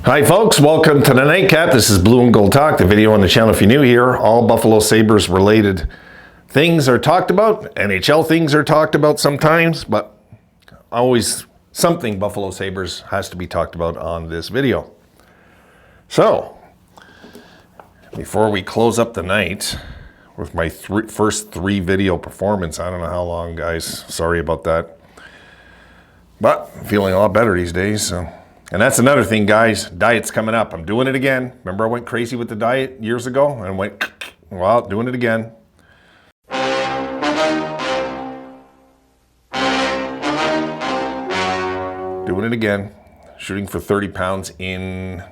Hi folks, welcome to the Nightcap. This is Blue and Gold Talk, the video on the channel if you're new here. All Buffalo Sabres related things are talked about. NHL things are talked about sometimes, but always something Buffalo Sabres has to be talked about on this video. So, before we close up the night with my first three video performance, I don't know how long, guys, sorry about that. But I'm feeling a lot better these days, so. And that's another thing, guys. Diet's coming up. I'm doing it again. Remember I went crazy with the diet years ago? And went, well, doing it again. Doing it again. Shooting for 30 pounds in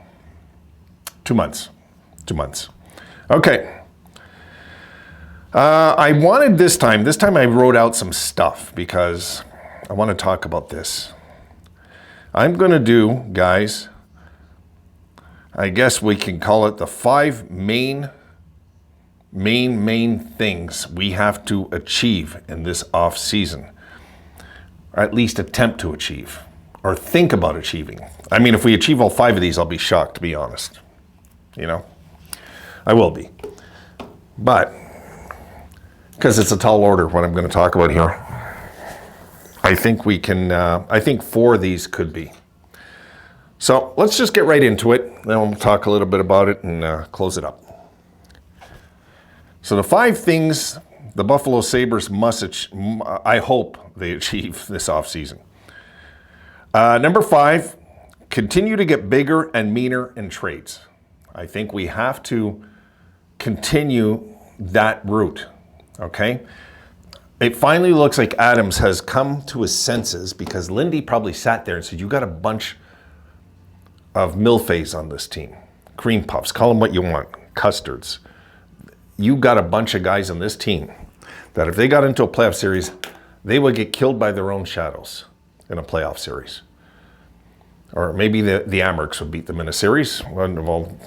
2 months. 2 months. Okay. I wanted this time I wrote out some stuff because I want to talk about this. I'm going to do, guys, I guess we can call it the 5 main things we have to achieve in this off season, or at least attempt to achieve, or think about achieving. I mean, if we achieve all 5 of these, I'll be shocked, to be honest. You know, I will be. But, because it's a tall order what I'm going to talk about here. I think we can, I think 4 of these could be. So let's just get right into it. Then we'll talk a little bit about it and close it up. So the 5 things the Buffalo Sabres must, I hope they achieve this offseason. Number 5, continue to get bigger and meaner in trades. I think we have to continue that route, okay? It finally looks like Adams has come to his senses because Lindy probably sat there and said, you got a bunch of milfays on this team. Cream puffs, call them what you want, custards. You got a bunch of guys on this team that if they got into a playoff series, they would get killed by their own shadows in a playoff series. Or maybe the Amerks would beat them in a series. Well,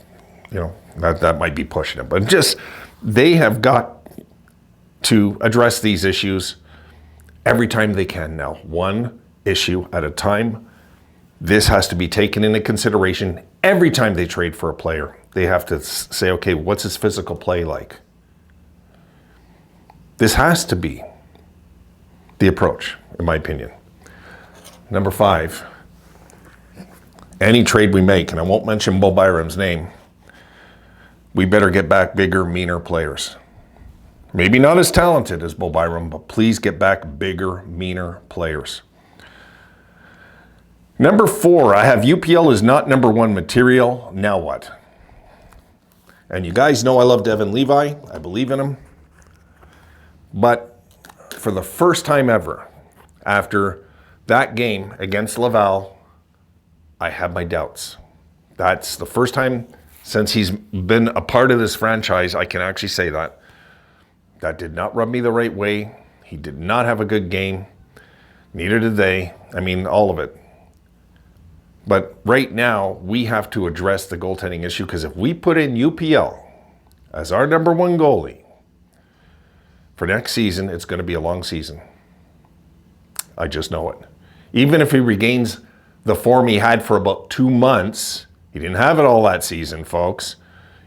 you know, that might be pushing it. But just, they have got to address these issues every time they can now. One issue at a time. This has to be taken into consideration every time they trade for a player. They have to say, okay, what's his physical play like? This has to be the approach, in my opinion. Number 5, any trade we make, and I won't mention Bo Byram's name, we better get back bigger, meaner players. Maybe not as talented as Bo Byram, but please get back bigger, meaner players. Number 4, I have UPL is not number 1 material. Now what? And you guys know I love Devon Levi. I believe in him. But for the first time ever, after that game against Laval, I have my doubts. That's the first time since he's been a part of this franchise, I can actually say that. That did not rub me the right way. He did not have a good game. Neither did they. I mean, all of it. But right now, we have to address the goaltending issue because if we put in UPL as our number 1 goalie for next season, it's going to be a long season. I just know it. Even if he regains the form he had for about 2 months, he didn't have it all that season, folks.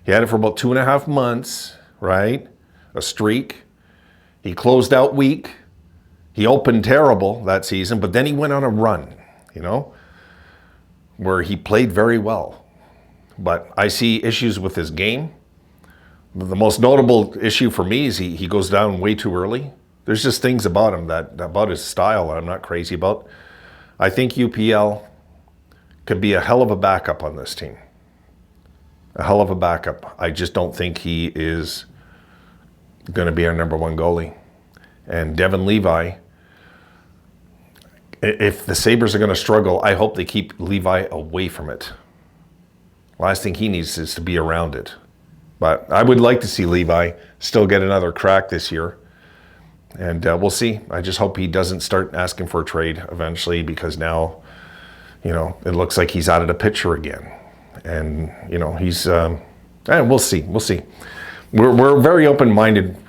He had it for about 2.5 months, right? A streak. He closed out weak. He opened terrible that season, but then he went on a run, you know, where he played very well. But I see issues with his game. The most notable issue for me is he goes down way too early. There's just things about him, about his style that I'm not crazy about. I think UPL could be a hell of a backup on this team. A hell of a backup. I just don't think he is going to be our number 1 goalie. And Devon Levi, if the Sabres are going to struggle, I hope they keep Levi away from it. Last thing he needs is to be around it. But I would like to see Levi still get another crack this year. And we'll see. I just hope he doesn't start asking for a trade eventually because now, you know, it looks like he's out of the picture again. And, you know, he's, we'll see. We'll see. We're very open-minded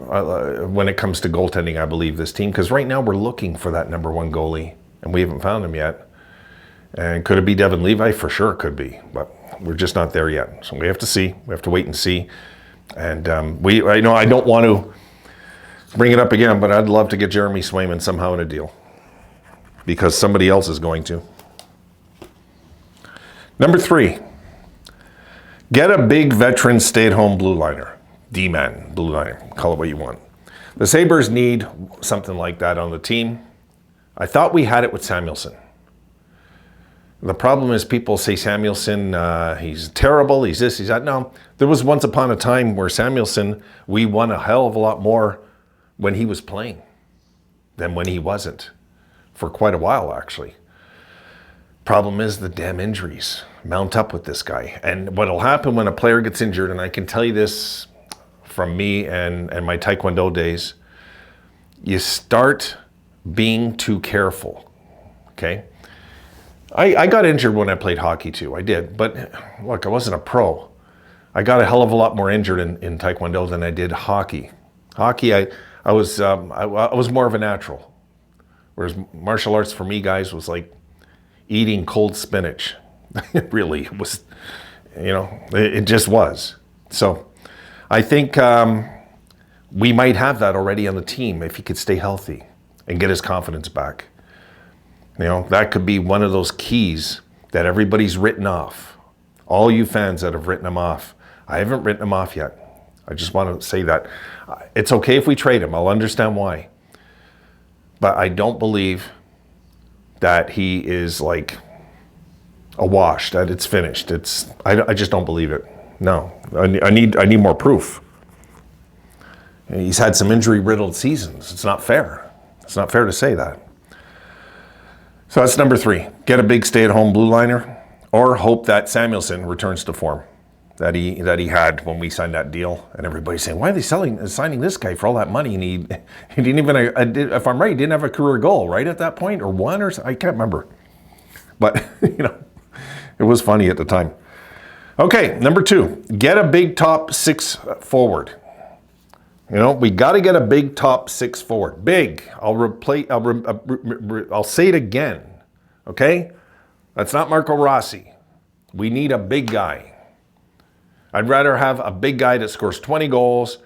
when it comes to goaltending, I believe, this team, because right now we're looking for that number 1 goalie, and we haven't found him yet. And could it be Devon Levi? For sure it could be, but We're just not there yet. So we have to see. We have to wait and see. And I know I don't want to bring it up again, but I'd love to get Jeremy Swayman somehow in a deal because somebody else is going to. Number 3, get a big veteran stay-at-home blue liner. D-man, blue liner, call it what you want. The Sabres need something like that on the team. I thought we had it with Samuelsson. The problem is people say Samuelsson, he's terrible, he's this, he's that. No, there was once upon a time where Samuelsson, we won a hell of a lot more when he was playing than when he wasn't, for quite a while actually. Problem is the damn injuries mount up with this guy. And what'll happen when a player gets injured, and I can tell you this from me and my Taekwondo days, you start being too careful, okay? I got injured when I played hockey too, I did. But look, I wasn't a pro. I got a hell of a lot more injured in Taekwondo than I did hockey. Hockey, I was more of a natural. Whereas martial arts for me, guys, was like eating cold spinach. It really was, it just was. So I think we might have that already on the team if he could stay healthy and get his confidence back. That could be one of those keys that everybody's written off. All you fans that have written him off. I haven't written him off yet. I just want to say that. It's okay if we trade him. I'll understand why. But I don't believe that he is like a wash, that it's finished. I just don't believe it. No, I need more proof. He's had some injury-riddled seasons. It's not fair. It's not fair to say that. So that's number 3. Get a big stay-at-home blue liner, or hope that Samuelsson returns to form that he had when we signed that deal. And everybody's saying, why are they signing this guy for all that money? And he didn't even, if I'm right, he didn't have a career goal, right, at that point, or one, or I can't remember. But, it was funny at the time. Okay, number 2, get a big top 6 forward. We got to get a big top 6 forward. Big. I'll say it again. Okay? That's not Marco Rossi. We need a big guy. I'd rather have a big guy that scores 20 goals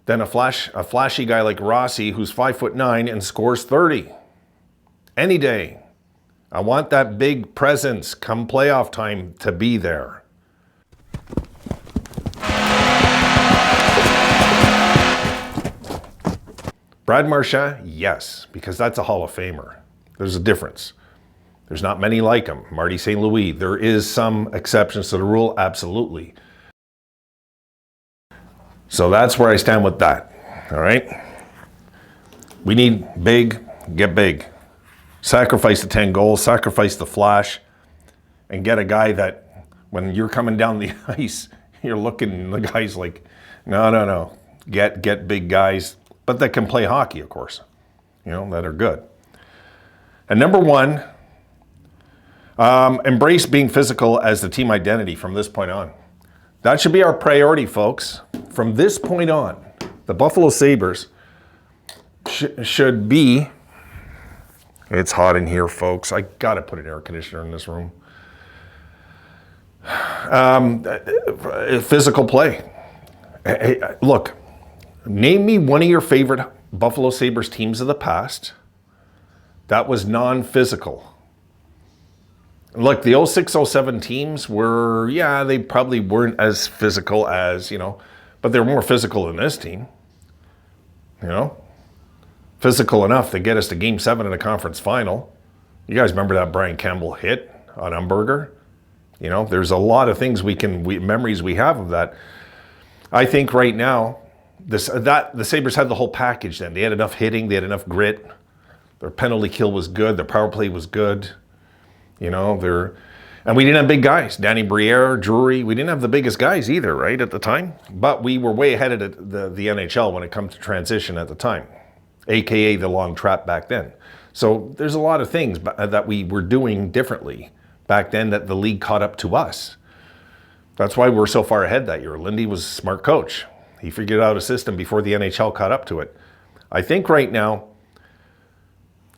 than a flashy guy like Rossi who's 5'9" and scores 30. Any day. I want that big presence come playoff time to be there. Brad Marchand, yes, because that's a Hall of Famer. There's a difference. There's not many like him. Marty St. Louis, there is some exceptions to the rule, absolutely. So that's where I stand with that, all right? We need big, get big. Sacrifice the 10 goals, sacrifice the flash, and get a guy that when you're coming down the ice, you're looking, the guy's like, no. Get big guys, but that can play hockey, of course, that are good. And number 1, embrace being physical as the team identity from this point on. That should be our priority, folks. From this point on, the Buffalo Sabres should be, it's hot in here, folks. I got to put an air conditioner in this room. Physical play. Hey, look, name me one of your favorite Buffalo Sabres teams of the past that was non-physical. Look, the 06-07 teams were, they probably weren't as physical as, but they're more physical than this team. Physical enough to get us to Game 7 in a conference final. You guys remember that Brian Campbell hit on Umberger? There's a lot of things memories we have of that. I think right now, the Sabres had the whole package then. They had enough hitting, they had enough grit. Their penalty kill was good, their power play was good. And we didn't have big guys. Danny Briere, Drury, we didn't have the biggest guys either, right, at the time. But we were way ahead of the NHL when it comes to transition at the time, AKA the long trap back then. So there's a lot of things that we were doing differently back then that the league caught up to us. That's why we're so far ahead that year. Lindy was a smart coach. He figured out a system before the NHL caught up to it. I think right now,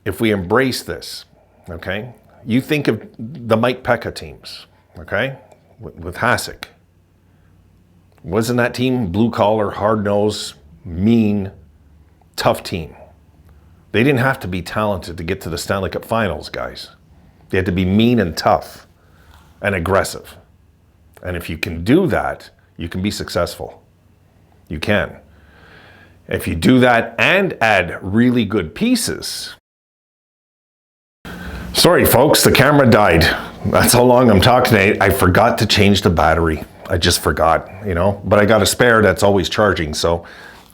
if we embrace this, okay, you think of the Mike Peca teams, okay? with Hasek. Wasn't that team blue collar, hard nosed, mean, tough team? They didn't have to be talented to get to the Stanley Cup Finals, guys. They had to be mean and tough and aggressive. And if you can do that, you can be successful. You can. If you do that and add really good pieces. Sorry, folks, the camera died. That's how long I'm talking today. I forgot to change the battery. I just forgot, but I got a spare that's always charging. So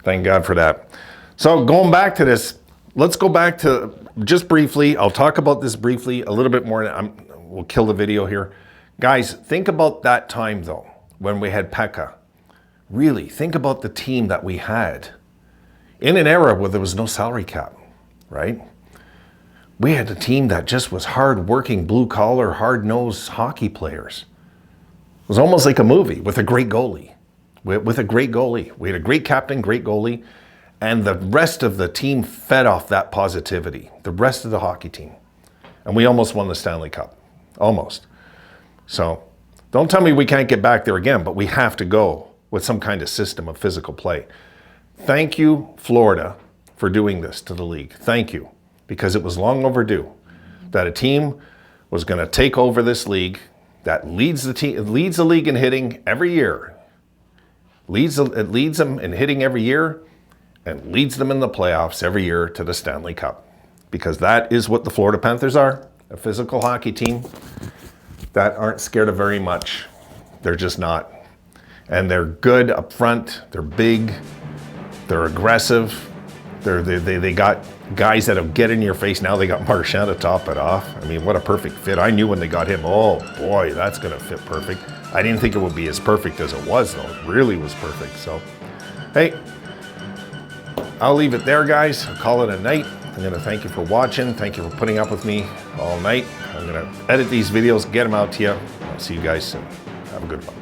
thank God for that. So going back to this, let's go back to just briefly. I'll talk about this briefly a little bit more. We'll kill the video here. Guys, think about that time though, when we had Pekka. Really, think about the team that we had in an era where there was no salary cap, right? We had a team that just was hard-working, blue-collar, hard-nosed hockey players. It was almost like a movie with a great goalie. With a great goalie. We had a great captain, great goalie, and the rest of the team fed off that positivity, the rest of the hockey team. And we almost won the Stanley Cup. Almost. So don't tell me we can't get back there again, but we have to go with some kind of system of physical play. Thank you, Florida, for doing this to the league. Thank you, because it was long overdue that a team was going to take over this league that leads the league in hitting every year. It leads them in hitting every year and leads them in the playoffs every year to the Stanley Cup. Because that is what the Florida Panthers are, a physical hockey team that aren't scared of very much. They're just not. And they're good up front, they're big, they're aggressive, they got guys that'll get in your face. Now they got Marchand to top it off. I mean, what a perfect fit. I knew when they got him, oh boy, that's gonna fit perfect. I didn't think it would be as perfect as it was though. It really was perfect. So, hey, I'll leave it there, guys. I'll call it a night. I'm gonna thank you for watching. Thank you for putting up with me all night. I'm gonna edit these videos, get them out to you. I'll see you guys soon. Have a good one.